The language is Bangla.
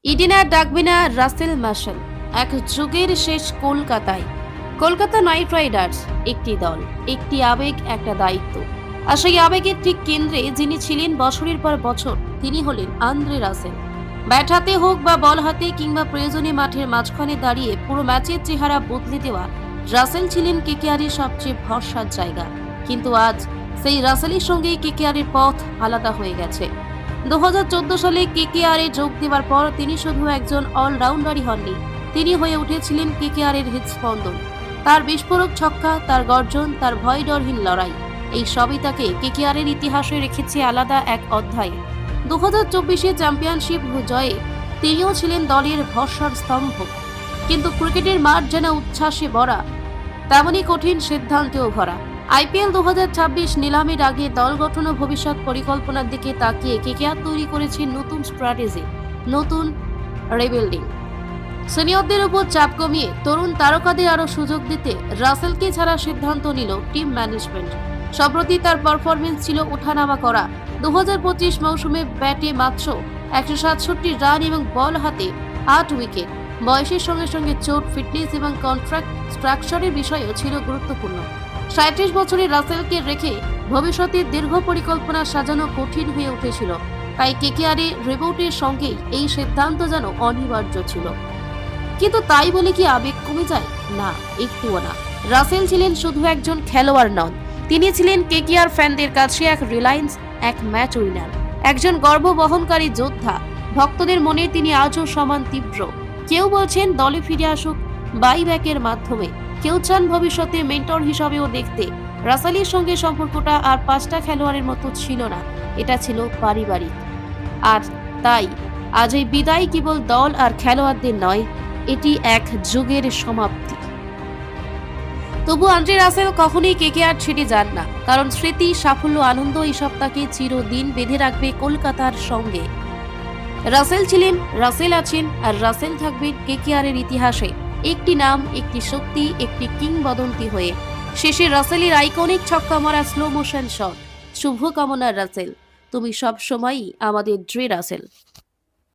ইডেন আর ডাকবে না রাসেল মার্শাল। এক যুগের শেষ কলকাতায়। কলকাতা নাইট রাইডার্স একটি দল, একটি আবেগ, একটা দায়িত্ব। আর সেই আবেগের ঠিক কেন্দ্রে যিনি ছিলেন বছরের পর বছর, তিনি হলেন আন্দ্রে রাসেল। ব্যাট হাতে হোক বা বল হাতে কিংবা প্রয়োজনে মাঠের মাঝখানে দাঁড়িয়ে পুরো ম্যাচের চেহারা বদলে দেওয়া রাসেল ছিলেন কেকেআরের সবচেয়ে ভরসার জায়গা। কিন্তু আজ সেই রাসেলের সঙ্গেই কেকেআরের পথ আলাদা হয়ে গেছে। 2014 সালে কেকেআরে যোগ দেওয়ার পর তিনি শুধু একজন অলরাউন্ডারই হননি, তিনি হয়ে উঠেছিলেন কেকেআরের হৃদস্পন্দন। তার বিস্ফোরক ছক্কা, তার গর্জন, তার ভয় ডরহীন লড়াই, এই সবই তাকে কেকেআরের ইতিহাসে রেখেছে আলাদা এক অধ্যায়। 2024-এ চ্যাম্পিয়নশিপ জয়ে তিনিও ছিলেন দলের ভরসার স্তম্ভ। কিন্তু ক্রিকেটের মাঠ যেন উচ্ছ্বাসে ভরা, তেমনই কঠিন সিদ্ধান্তেও ভরা। আইপিএল 2026 নিলামের আগে দল গঠন ও ভবিষ্যৎ পরিকল্পনার দিকে তাকিয়ে কেকেআর তৈরি করেছে নতুন স্ট্র্যাটেজি, নতুন রিবিল্ডিং। সিনিয়রদের উপর চাপ কমিয়ে তরুণ তারকাদের আরো সুযোগ দিতে রাসেলকে ছাড়ার সিদ্ধান্ত নিল টিম ম্যানেজমেন্ট। সম্প্রতি তার পারফরমেন্স ছিল ওঠানামা করা। 2025 মৌসুমে ব্যাটে মাত্র 167 রান এবং বল হাতে 8 উইকেট। বয়সের সঙ্গে সঙ্গে চোট, ফিটনেস এবং কন্ট্রাক্ট স্ট্রাকচারের বিষয়ও ছিল গুরুত্বপূর্ণ। 37 বছরের রাসেলকে রেখে ভবিষ্যতের দীর্ঘ পরিকল্পনা সাজানো কঠিন হয়ে উঠেছিল। তাই কেকেআরে রিপোর্টের সঙ্গেই এই সিদ্ধান্ত যেন অনিবার্য ছিল। কিন্তু তাই বলে কি আবেগ কমে যায়? না, একটুও না। রাসেল ছিলেন শুধু একজন খেলোয়াড় নন, তিনি ছিলেন কেকেআর ফ্যানদের কাছে এক রিলায়েন্স, এক ম্যাচ উইনার, একজন গর্ব বহনকারী যোদ্ধা। ভক্তদের মনে তিনি আজও সমান তীব্র। কেউ বলছেন দলে ফিরে আসুক বাইব্যাকের মাধ্যমে, কেউ চান ভবিষ্যতে মেন্টর হিসাবেও দেখতে। রাসেলের সঙ্গে সম্পর্কটা আর 5টা খেলোয়াড়ের মতো ছিল না, এটা ছিল পারিবারিক। আর তাই আজ এই বিদায় কেবল দল আর খেলোয়াড়দের নয়, এটি এক যুগের সমাপ্তি। তবু আন্দ্রে রাসেল কখনোই কেকেআর ছেড়ে যান না, কারণ স্মৃতি, সাফল্য, আনন্দ এসব তাকে চিরদিন বেঁধে রাখবে কলকাতার সঙ্গে। রাসেল ছিলেন, রাসেল আছেন, আর রাসেল থাকবেন কেকেআরের ইতিহাসে একটি নাম, একটি শক্তি, একটি কিংবদন্তি হয়ে। শেষে রাসেলের আইকনিক ছক্কা মারা স্লো মোশন শট। শুভকামনা রাসেল, তুমি সব সময়ই আমাদের ড্রে রাসেল।